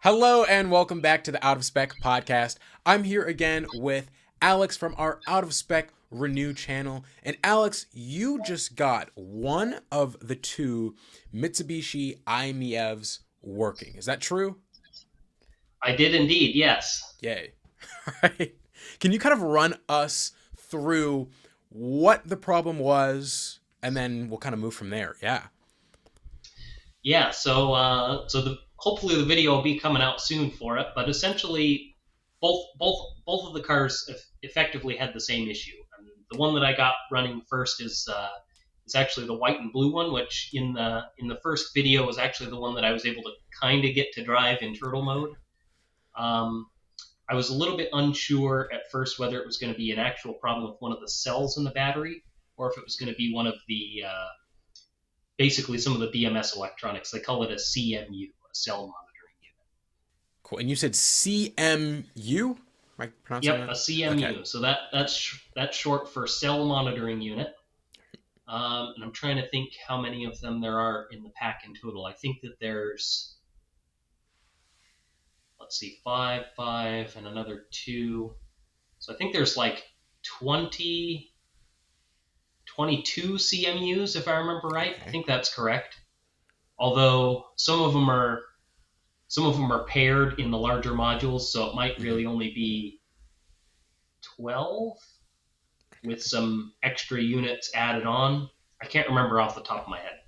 Hello and welcome back to the Out of Spec podcast. I'm here again with Alex from our Out of Spec Renew channel. And Alex, you just got one of the two Mitsubishi i-MiEVs working. Is that true? I did indeed, yes. Yay. All right. Can you kind of run us through what the problem was and then we'll kind of move from there? Yeah. Yeah, so hopefully the video will be coming out soon for it, but essentially both of the cars effectively had the same issue. I mean, the one that I got running first is actually the white and blue one, which in the first video was actually the one that I was able to kind of get to drive in turtle mode. Um, I was a little bit unsure at first whether it was going to be an actual problem with one of the cells in the battery or if it was going to be one of the basically some of the BMS electronics. They call it a CMU, a cell monitoring unit. Cool. And you said CMU? Am I pronouncing Yep, that? a Okay. CMU. So that's short for cell monitoring unit. And I'm trying to think how many of them there are in the pack in total. I think that there's, let's see, five, and another two. So I think there's like 20, 22 CMUs if I remember right. I Okay. think that's correct. Although some of them are paired in the larger modules, so it might Hmm. really only be 12 with some extra units added on. I can't remember off the top of my head.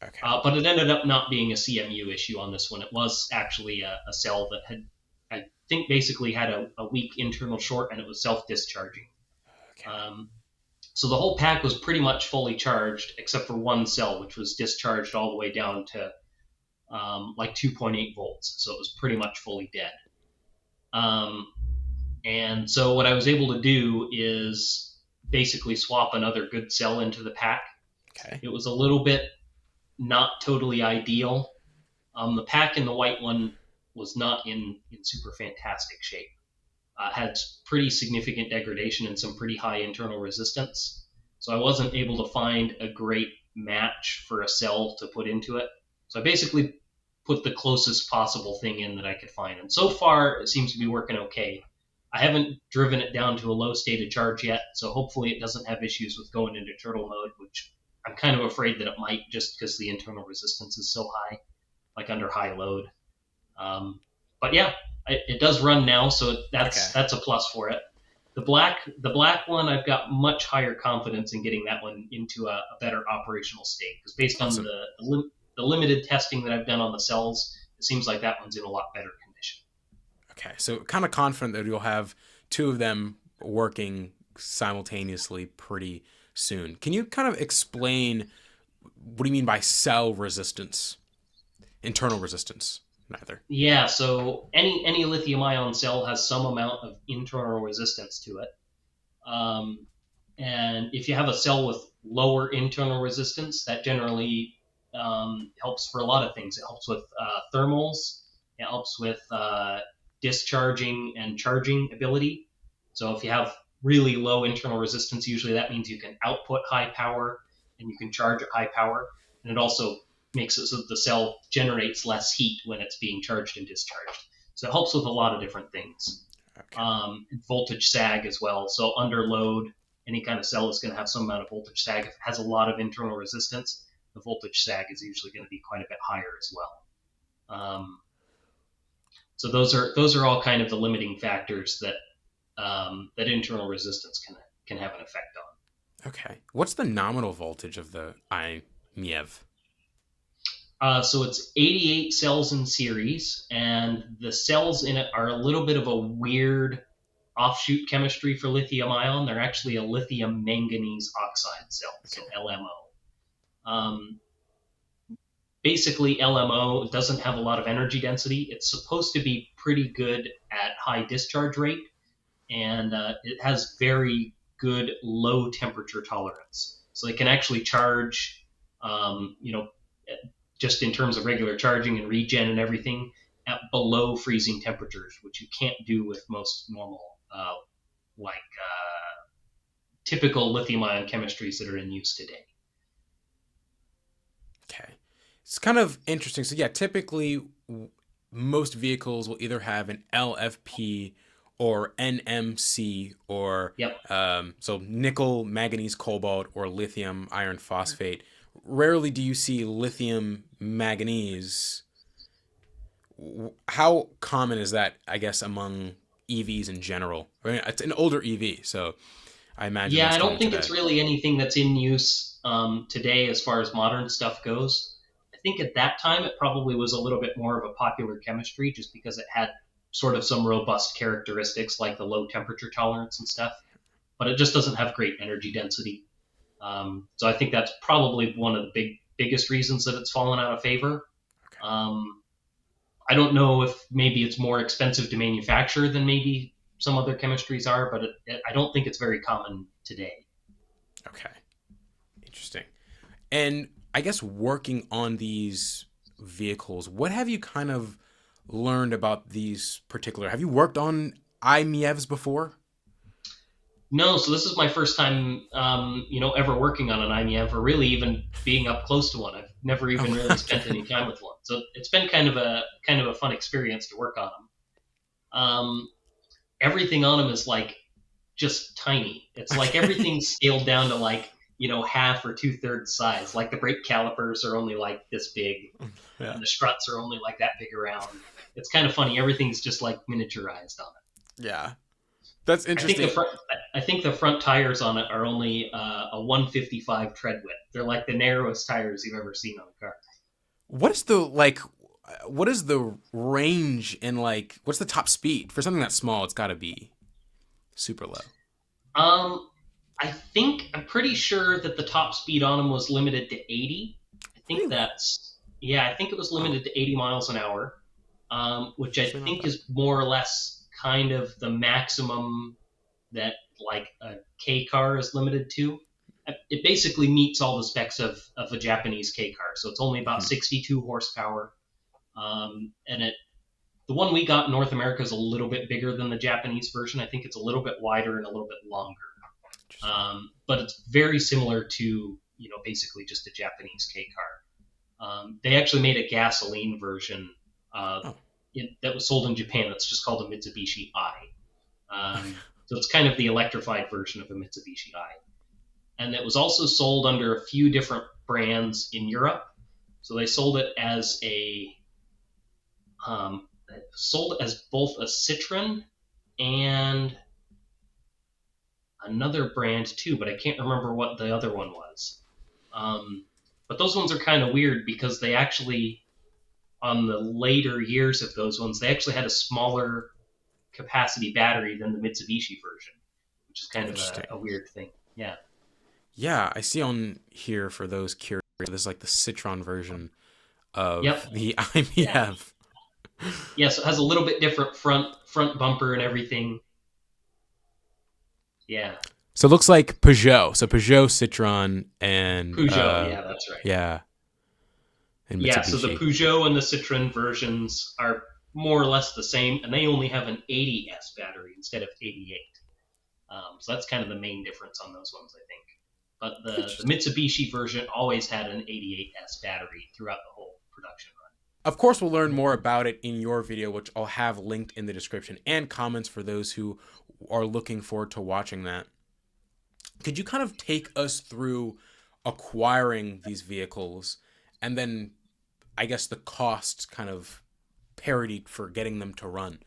Okay. But it ended up not being a CMU issue on this one. It was actually a cell that had, I think, basically had a weak internal short and it was self discharging. Okay. Um, so the whole pack was pretty much fully charged except for one cell, which was discharged all the way down to like 2.8 volts. So it was pretty much fully dead. Um, and so what I was able to do is basically swap another good cell into the pack. Okay. It was a little bit not totally ideal. The pack in the white one was not in super fantastic shape. Had pretty significant degradation and some pretty high internal resistance. So I wasn't able to find a great match for a cell to put into it. So I basically put the closest possible thing in that I could find. And so far, it seems to be working okay. I haven't driven it down to a low state of charge yet, so hopefully it doesn't have issues with going into turtle mode, which I'm kind of afraid that it might just because the internal resistance is so high, like under high load. Um, but yeah, it does run now, so Okay. that's a plus for it. The black one, I've got much higher confidence in getting that one into a better operational state because based on Awesome. the limited testing that I've done on the cells, it seems like that one's in a lot better condition. Okay. So kind of confident that you'll have two of them working simultaneously pretty soon. Can you kind of explain what do you mean by cell resistance? Internal resistance, neither. Yeah, so any lithium ion cell has some amount of internal resistance to it. Um, and if you have a cell with lower internal resistance, that generally helps for a lot of things. It helps with thermals. It helps with discharging and charging ability. So if you have really low internal resistance, usually that means you can output high power and you can charge at high power. And it also makes it so that the cell generates less heat when it's being charged and discharged. So it helps with a lot of different things. Okay. Voltage sag as well. So under load, any kind of cell is going to have some amount of voltage sag. If it has a lot of internal resistance, the voltage sag is usually going to be quite a bit higher as well. So those are all kind of the limiting factors that internal resistance can have an effect on. Okay. What's the nominal voltage of the i-MiEV? So it's 88 cells in series, and the cells in it are a little bit of a weird offshoot chemistry for lithium ion. They're actually a lithium manganese oxide cell, so Okay. LMO. Basically, LMO doesn't have a lot of energy density. It's supposed to be pretty good at high discharge rate, and it has very good low temperature tolerance. So it can actually charge, you know, just in terms of regular charging and regen and everything, at below freezing temperatures, which you can't do with most normal, like typical lithium ion chemistries that are in use today. Okay. It's kind of interesting. So yeah, typically most vehicles will either have an LFP or NMC or Yep. so nickel, manganese, cobalt, or lithium iron phosphate. Rarely do you see lithium manganese. How common is that, I guess, among EVs in general? I mean, it's an older EV, so I imagine Yeah, that's I coming don't to think it's that. really anything that's in use today as far as modern stuff goes. I think at that time it probably was a little bit more of a popular chemistry just because it had sort of some robust characteristics like the low temperature tolerance and stuff, but it just doesn't have great energy density. So I think that's probably one of the biggest reasons that it's fallen out of favor. Um, I don't know if maybe it's more expensive to manufacture than maybe some other chemistries are, but I don't think it's very common today. Okay, interesting. And I guess working on these vehicles, what have you kind of learned about these particular? Have you worked on i-MiEVs before? No, so this is my first time, ever working on an i-MiEV or really even being up close to one. I've never even Oh, really spent okay. any time with one, so it's been kind of a fun experience to work on them. Everything on them is like just tiny. It's like Okay. everything's scaled down to like half or two-thirds size. Like the brake calipers are only like this big, Yeah. and the struts are only like that big around. It's kind of funny. Everything's just like miniaturized on it. Yeah. That's I think the interesting. front I think the front tires on it are only a 155 tread width. They're like the narrowest tires you've ever seen on a car. What is the like what is the range and like what's the top speed? For something that small, it's got to be super low. Um, I'm pretty sure that the top speed on them was limited to 80. I think Really? that's yeah. I think it was Oh, limited to 80 miles an hour, which I actually not think bad. is more or less kind of the maximum that like a K car is limited to. It basically meets all the specs of a Japanese K car. So it's only about Hmm. 62 horsepower. And the one we got in North America is a little bit bigger than the Japanese version. I think it's a little bit wider and a little bit longer. Interesting. But it's very similar to, basically just a Japanese K car. They actually made a gasoline version uh, Oh. that was sold in Japan that's just called a Mitsubishi i. Okay. So it's kind of the electrified version of a Mitsubishi i. And it was also sold under a few different brands in Europe. So they sold as both a Citroen and another brand too, but I can't remember what the other one was. Um, but those ones are kind of weird because they actually, on the later years of those ones, they actually had a smaller capacity battery than the Mitsubishi version, which is kind of a Interesting. weird thing. Yeah. Yeah, I see on here for those curious. This is like the Citron version of Yep. the Yeah. i-MiEV. Yeah. So it has a little bit different front bumper and everything. Yeah. So it looks like Peugeot. So Peugeot, Citroen, and Peugeot. Yeah, that's right. yeah, and Yeah. So the Mitsubishi. Peugeot and the Citroen versions are more or less the same, and they only have an 80S battery instead of 88. So that's kind of the main difference on those ones, I think. But the Interesting. Mitsubishi version always had an 88S battery throughout the whole production run. Of course, we'll learn more about it in your video, which I'll have linked in the description and comments for those who are looking forward to watching that. Could you kind of take us through acquiring these vehicles and then, I guess, the cost kind of parity for getting them to run?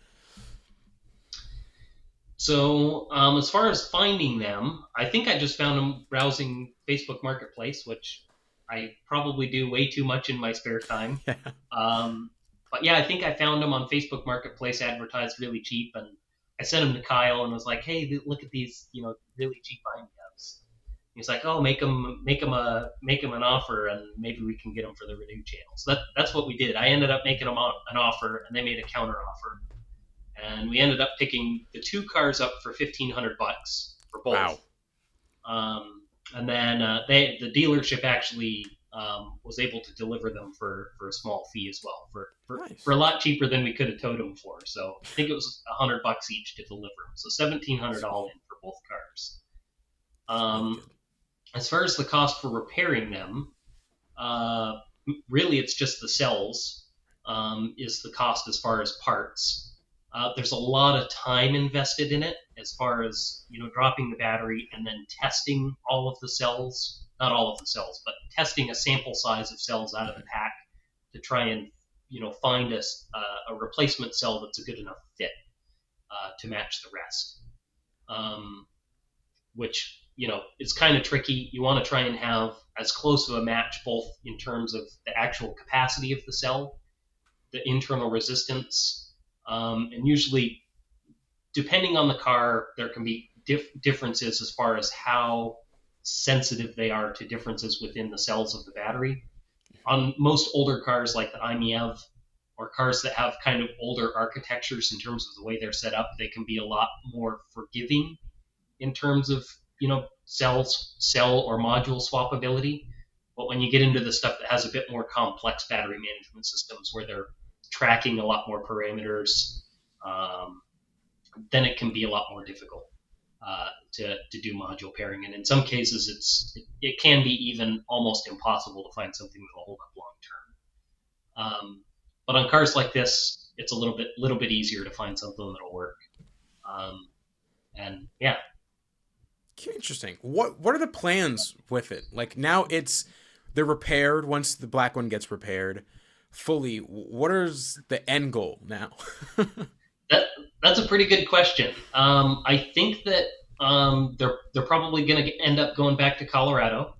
So as far as finding them, I think I just found them browsing Facebook Marketplace, which I probably do way too much in my spare time. Yeah. Um, but yeah, I think I found them on Facebook Marketplace advertised really cheap, and I sent them to Kyle and was like, "Hey, look at these, really cheap i-MiEVs." He's like, "Oh, make them an offer, and maybe we can get them for the Renew channel." So that's what we did. I ended up making them an offer, and they made a counter offer, and we ended up picking the two cars up for $1,500 for both. Wow. Um, and then the dealership actually was able to deliver them for a small fee as well, for Nice. a lot cheaper than we could have towed them for. So I think it was $100 each to deliver them. So 1,700 all Sweet. in for both cars. That's really Um, good. as far as the cost for repairing them, uh, really it's just the cells. is the cost as far as parts. There's a lot of time invested in it as far as dropping the battery and then testing all of the cells, not all of the cells, but testing a sample size of cells out of the pack to try and find a replacement cell that's a good enough fit to match the rest. Which is kind of tricky. You want to try and have as close of a match both in terms of the actual capacity of the cell, the internal resistance, and usually, depending on the car, there can be differences as far as how sensitive they are to differences within the cells of the battery. On most older cars like the i-MiEV or cars that have kind of older architectures in terms of the way they're set up, they can be a lot more forgiving in terms of cell or module swappability. But when you get into the stuff that has a bit more complex battery management systems where they're tracking a lot more parameters, then it can be a lot more difficult to do module pairing. And in some cases, it can be even almost impossible to find something that will hold up long term. But on cars like this, it's a little bit easier to find something that'll work. And yeah. Interesting. What are the plans with it? Like now they're repaired once the black one gets repaired fully. What is the end goal now? That's a pretty good question. I think that they're probably going to end up going back to Colorado.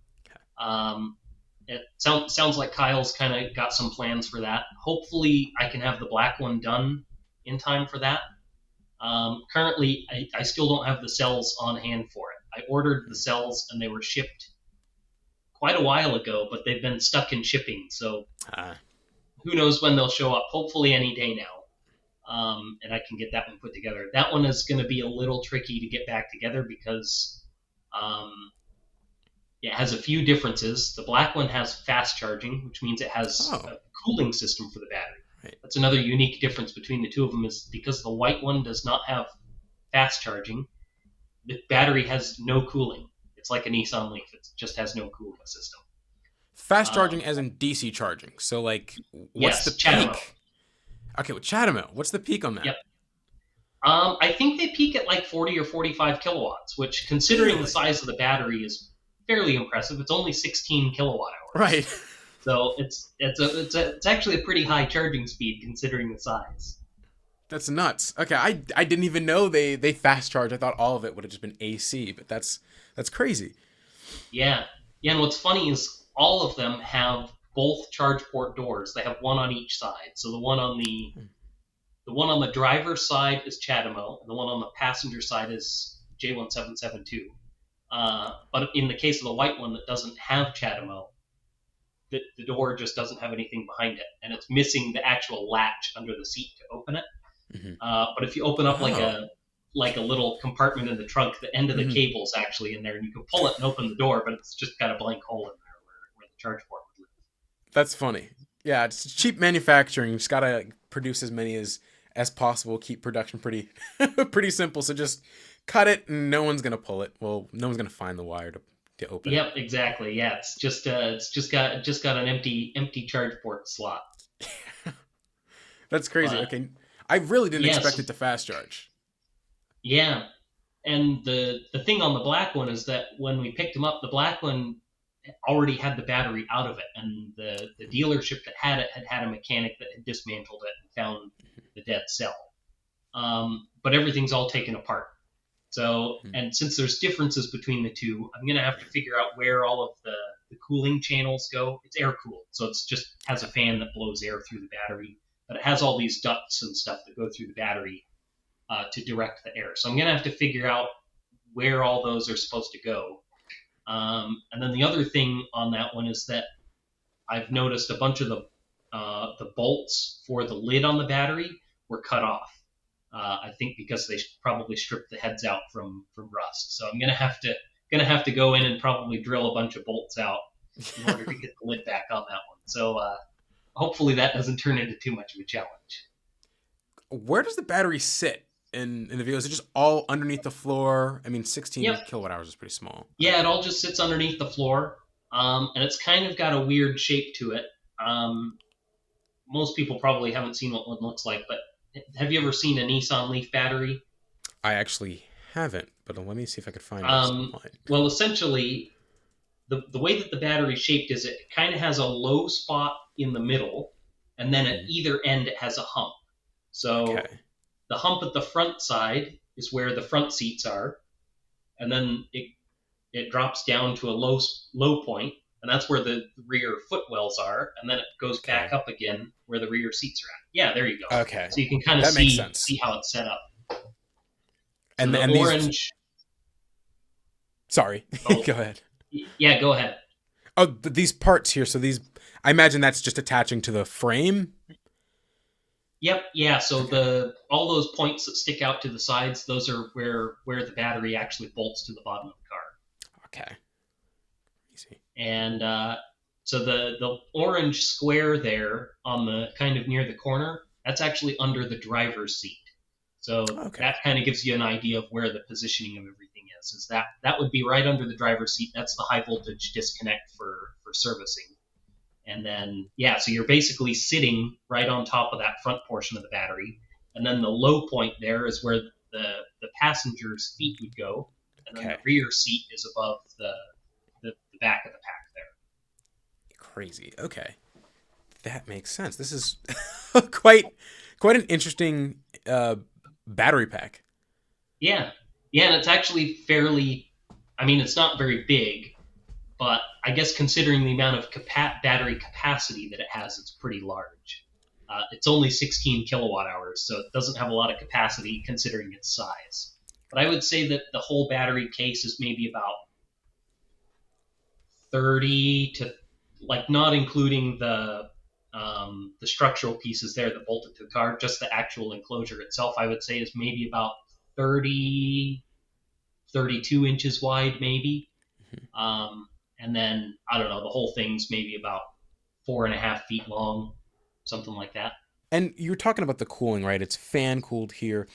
It sounds like Kyle's kind of got some plans for that. Hopefully, I can have the black one done in time for that. Currently, I still don't have the cells on hand for it. I ordered the cells and they were shipped quite a while ago, but they've been stuck in shipping. So who knows when they'll show up? Hopefully any day now. And I can get that one put together. That one is going to be a little tricky to get back together because it has a few differences. The black one has fast charging, which means it has a cooling system for the battery. Right. That's another unique difference between the two of them is because the white one does not have fast charging, the battery has no cooling. It's like a Nissan Leaf. It just has no cooling system. Fast charging as in DC charging. So like, what's the CHAdeMO. peak? Okay, with CHAdeMO, what's the peak on that? Yep. I think they peak at like 40 or 45 kilowatts, which considering the size of the battery is fairly impressive. It's only 16 kilowatt hours. Right. So it's actually a pretty high charging speed considering the size. That's nuts. Okay, I didn't even know they fast charge. I thought all of it would have just been AC, but that's crazy. Yeah. Yeah, and what's funny is all of them have both charge port doors. They have one on each side. So the one on the driver's side is CHAdeMO, and the one on the passenger side is J1772. But in the case of the white one that doesn't have CHAdeMO, the door just doesn't have anything behind it, and it's missing the actual latch under the seat to open it. Mm-hmm. But if you open up like a little compartment in the trunk, the end of the cable's actually in there, and you can pull it and open the door, but it's just got a blank hole in there where the charge port would live. That's funny. Yeah, it's cheap manufacturing. You just gotta produce as many as possible. Keep production pretty pretty simple. So just cut it, and no one's gonna pull it. Well, no one's gonna find the wire to open it. Yep, exactly. Yeah, it's just got an empty charge port slot. That's crazy. Okay, I really didn't expect it to fast charge. Yeah, and the thing on the black one is that when we picked them up, the black one already had the battery out of it, and the dealership that had it had a mechanic that had dismantled it and found the dead cell. But everything's all taken apart. So, and since there's differences between the two, I'm going to have to figure out where all of the cooling channels go. It's air cooled, so it's just has a fan that blows air through the battery, but it has all these ducts and stuff that go through the battery to direct the air. So I'm going to have to figure out where all those are supposed to go. And then the other thing on that one is that I've noticed a bunch of the bolts for the lid on the battery were cut off. I think because they probably stripped the heads out from rust. So I'm gonna have to go in and probably drill a bunch of bolts out in order to get the lid back on that one. So hopefully that doesn't turn into too much of a challenge. Where does the battery sit in the video? Is it just all underneath the floor? I mean, 16 kilowatt hours is pretty small. Yeah, it all just sits underneath the floor, and it's kind of got a weird shape to it. most people probably haven't seen what one looks like, but have you ever seen a Nissan Leaf battery? I actually haven't, but let me see if I could find this online. Well, essentially, the way that the battery is shaped is it kind of has a low spot in the middle, and then at either end it has a hump. So Okay. the hump at the front side is where the front seats are, and then it drops down to a low point, and that's where the rear footwells are, and then it goes back Okay. up again where the rear seats are at. Yeah, there you go. Okay. So you can kind of That makes see sense. how it's set up. So And the these. orange. Sorry. Oh, Go ahead. yeah, go ahead. Oh, these parts here. So these. I imagine that's just attaching to the frame. Yep, yeah. So Okay. all those points that stick out to the sides, those are where the battery actually bolts to the bottom of the car. Okay. Easy. And so the orange square there on the kind of near the corner, that's actually under the driver's seat. So Okay. that kind of gives you an idea of where the positioning of everything is. Is that would be right under the driver's seat. That's the high voltage disconnect for servicing. And then yeah, so you're basically sitting right on top of that front portion of the battery. And then the low point there is where the passenger's feet would go, and then the Okay. rear seat is above the back of the pack there. Crazy. Okay. That makes sense. This is quite an interesting battery pack. Yeah, yeah, and it's actually fairly. I mean, it's not very big, but I guess considering the amount of battery capacity that it has, it's pretty large. It's only 16 kilowatt hours, so it doesn't have a lot of capacity considering its size. But I would say that the whole battery case is maybe about 30 to, like, not including the structural pieces there that bolted to the car, just the actual enclosure itself, I would say is maybe about 30, 32 inches wide, maybe. And then, I don't know, the whole thing's maybe about 4.5 feet long, something like that. And you were talking about the cooling, right? It's fan cooled here.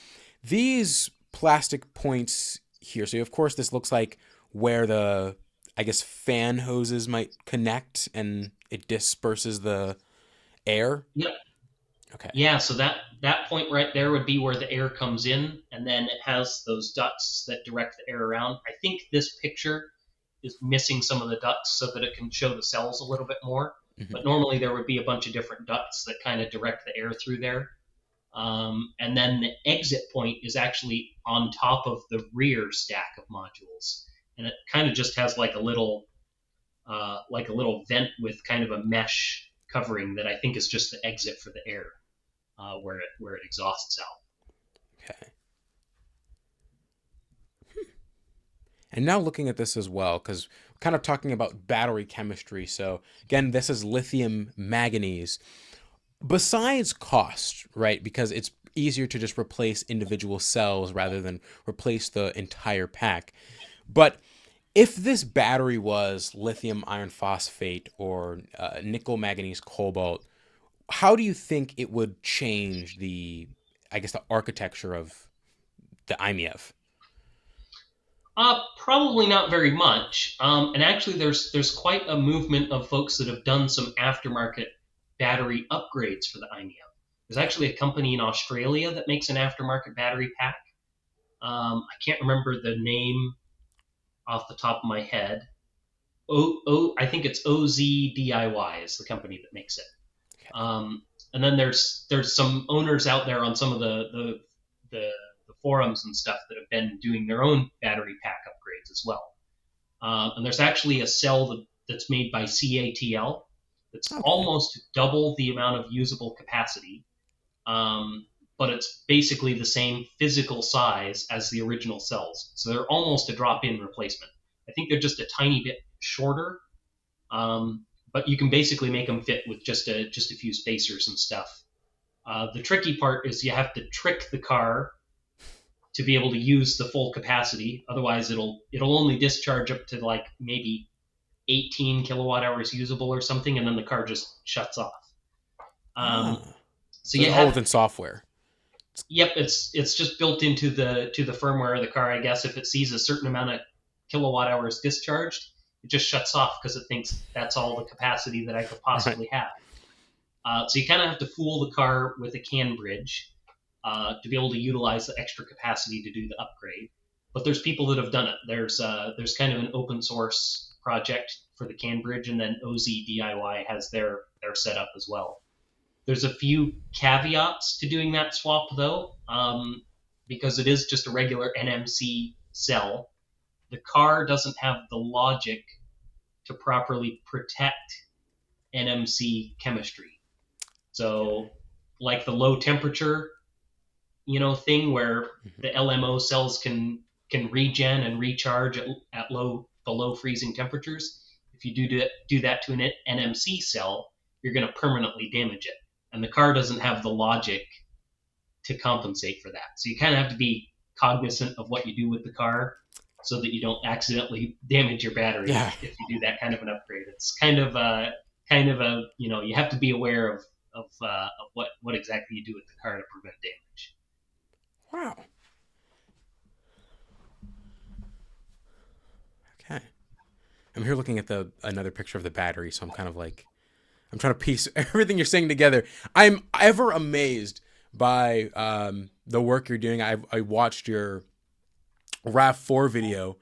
These plastic points here. So of course this looks like where the I guess fan hoses might connect and it disperses the air. Yep. Okay. Yeah, so that point right there would be where the air comes in, and then it has those ducts that direct the air around. I think this picture is missing some of the ducts so that it can show the cells a little bit more. Hmm. But normally there would be a bunch of different ducts that kind of direct the air through there. And then the exit point is actually on top of the rear stack of modules, and it kind of just has like a little vent with kind of a mesh covering that I think is just the exit for the air, where it exhausts out. Okay. And now looking at this as well, because we're kind of talking about battery chemistry. So again, this is lithium manganese. Besides cost, right? Because it's easier to just replace individual cells rather than replace the entire pack. But if this battery was lithium iron phosphate or nickel manganese cobalt, how do you think it would change I guess, the architecture of the i-MiEV? Probably not very much. And actually, there's quite a movement of folks that have done some aftermarket battery upgrades for the i-MiEV. There's actually a company in Australia that makes an aftermarket battery pack. I can't remember the name off the top of my head. I think it's OZDIY is the company that makes it. Okay. And then there's some owners out there on some of the forums and stuff that have been doing their own battery pack upgrades as well. And there's actually a cell that's made by CATL that's Okay. almost double the amount of usable capacity, but it's basically the same physical size as the original cells. So they're almost a drop-in replacement. I think they're just a tiny bit shorter, but you can basically make them fit with just a few spacers and stuff. The tricky part is you have to trick the car to be able to use the full capacity. Otherwise, it'll only discharge up to like maybe 18 kilowatt hours usable or something, and then the car just shuts off. Um, Ah. so So it's you all have, within software. yep, it's just built into the firmware of the car. I guess if it sees a certain amount of kilowatt hours discharged, it just shuts off because it thinks that's all the capacity that I could Right. possibly have. So you kind of have to fool the car with a CAN bridge to be able to utilize the extra capacity to do the upgrade. But there's people that have done it. There's kind of an open source project for the CAN bridge, and then OZ DIY has their setup as well. There's a few caveats to doing that swap though, because it is just a regular NMC cell. The car doesn't have the logic to properly protect NMC chemistry. So, like the low temperature, thing where the LMO cells can regen and recharge at below freezing temperatures. If you do that to an NMC cell, you're going to permanently damage it, and the car doesn't have the logic to compensate for that. So you kind of have to be cognizant of what you do with the car, so that you don't accidentally damage your battery if you do that kind of an upgrade. It's kind of a you have to be aware of what exactly you do with the car to prevent damage. Wow. Okay. I'm here looking at another picture of the battery, so I'm kind of like, I'm trying to piece everything you're saying together. I'm ever amazed by the work you're doing. I watched your RAV4 video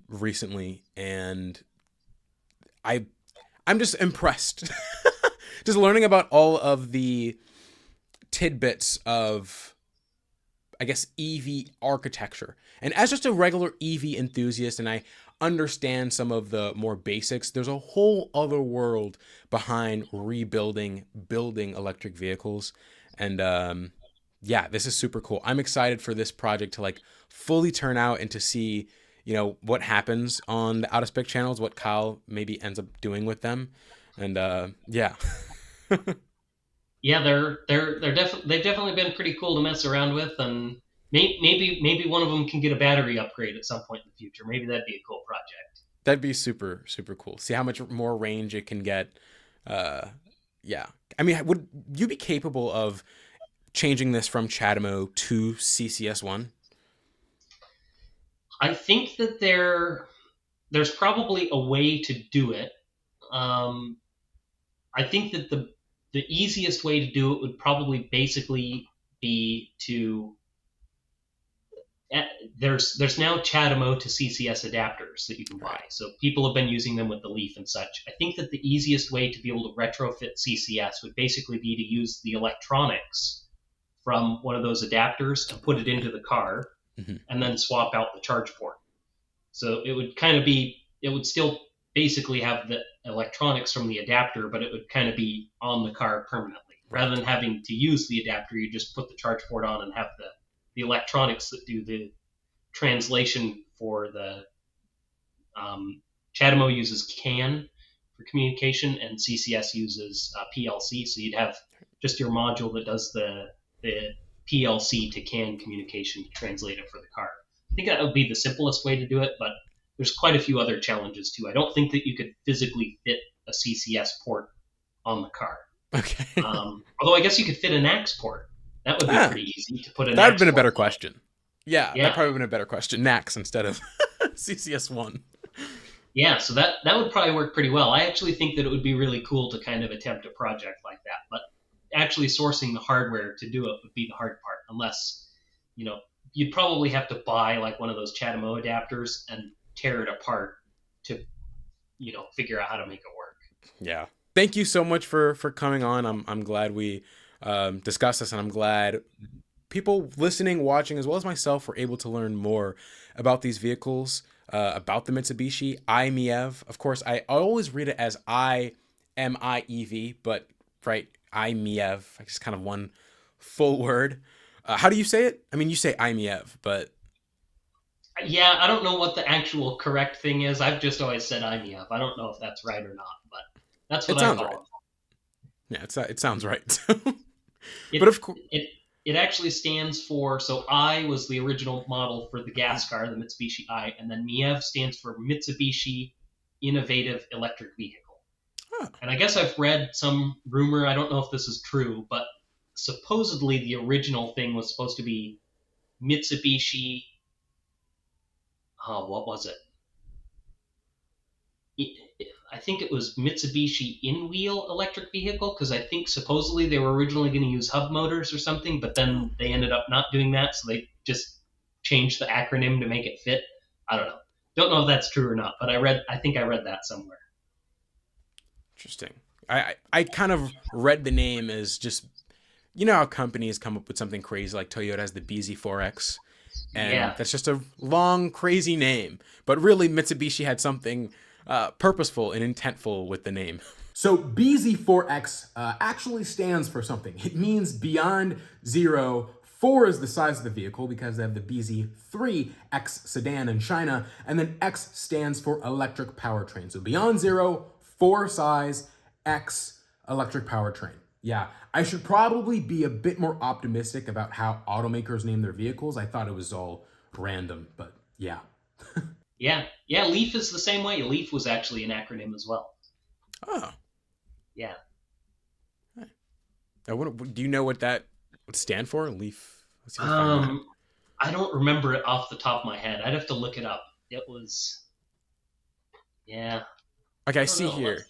recently, and I'm just impressed. Just learning about all of the tidbits of, I guess, EV architecture. And as just a regular EV enthusiast, and I understand some of the more basics, there's a whole other world behind building electric vehicles. And yeah, this is super cool. I'm excited for this project to like fully turn out and to see, what happens on the out of spec channels, what Kyle maybe ends up doing with them. And yeah. Yeah, they've definitely been pretty cool to mess around with, and maybe one of them can get a battery upgrade at some point in the future. Maybe that'd be a cool project. That'd be super, super cool. See how much more range it can get. Yeah. I mean, would you be capable of changing this from CHAdeMO to CCS1? I think that there's probably a way to do it. I think that the easiest way to do it would probably basically be to there's now CHAdeMO to CCS adapters that you can buy. So people have been using them with the Leaf and such. I think that the easiest way to be able to retrofit CCS would basically be to use the electronics from one of those adapters and put it into the car, and then swap out the charge port. So it would still basically have the electronics from the adapter, but it would kind of be on the car permanently. Rather than having to use the adapter, you just put the charge port on and have the electronics that do the translation for the CHAdeMO uses CAN for communication, and CCS uses PLC. So you'd have just your module that does the PLC to CAN communication to translate it for the car. I think that would be the simplest way to do it, but there's quite a few other challenges too. I don't think that you could physically fit a CCS port on the car. Okay. Although I guess you could fit an NACS port. That would be pretty easy to put an. That would have been a better question. Yeah, that probably would have been a better question. NACS instead of CCS1. Yeah, so that would probably work pretty well. I actually think that it would be really cool to kind of attempt a project like that, but actually sourcing the hardware to do it would be the hard part, unless, you'd probably have to buy like one of those CHAdeMO adapters and tear it apart to, figure out how to make it work. Yeah. Thank you so much for coming on. I'm glad we discussed this, and I'm glad people listening, watching, as well as myself, were able to learn more about these vehicles, about the Mitsubishi i-MiEV. Of course, I always read it as i-MiEV, but right, i-MiEV, just kind of one full word. How do you say it? I mean, you say i-MiEV, but... Yeah, I don't know what the actual correct thing is. I've just always said i-MiEV. I don't know if that's right or not, but that's what I call it. Yeah, it sounds right. But of course, it actually stands for. So I was the original model for the gas car, the Mitsubishi i, and then MiEV stands for Mitsubishi Innovative Electric Vehicle. Huh. And I guess I've read some rumor. I don't know if this is true, but supposedly the original thing was supposed to be Mitsubishi. What was it? I think it was Mitsubishi in-wheel electric vehicle, because I think supposedly they were originally going to use hub motors or something, but then they ended up not doing that, so they just changed the acronym to make it fit. I don't know. Don't know if that's true or not, but I think I read that somewhere. Interesting. I kind of read the name as just, you know how companies come up with something crazy like Toyota has the BZ4X, and Yeah, that's just a long, crazy name. But really, Mitsubishi had something purposeful and intentful with the name. So BZ4X actually stands for something. It means beyond zero. 4 is the size of the vehicle because they have the BZ3X sedan in China, and then X stands for electric powertrain. So beyond zero, 4 size, X electric powertrain. Yeah, I should probably be a bit more optimistic about how automakers name their vehicles. I thought it was all random, but yeah. yeah. Leaf is the same way. Leaf was actually an acronym as well. Oh. Yeah. Do you know what that would stand for? Leaf. Let's see if I find that. I don't remember it off the top of my head. I'd have to look it up. It was, yeah. Okay, I don't see know. here.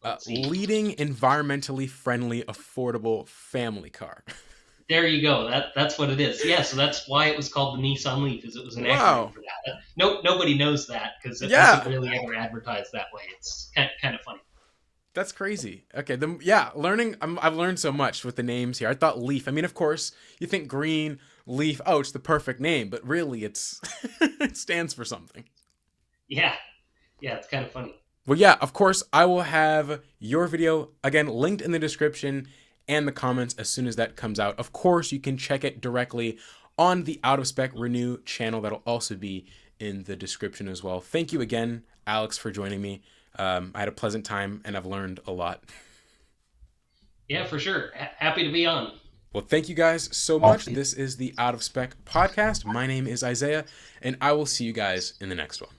Let's see. Leading environmentally friendly, affordable family car. There you go. That's what it is. Yeah, so that's why it was called the Nissan Leaf, is it was an Wow. acronym for that. Nobody knows that because it Yeah. wasn't really ever advertised that way. It's kind of funny. That's crazy. Okay, learning. I've learned so much with the names here. I thought leaf. I mean, of course, you think green leaf. Oh, it's the perfect name, but really, it's it stands for something. Yeah, it's kind of funny. Well, yeah, of course, I will have your video again linked in the description and the comments as soon as that comes out. Of course, you can check it directly on the Out of Spec Renew channel. That'll also be in the description as well. Thank you again, Alex, for joining me. I had a pleasant time and I've learned a lot. Yeah, for sure. Happy to be on. Well, thank you guys so much. This is the Out of Spec podcast. My name is Isaiah, and I will see you guys in the next one.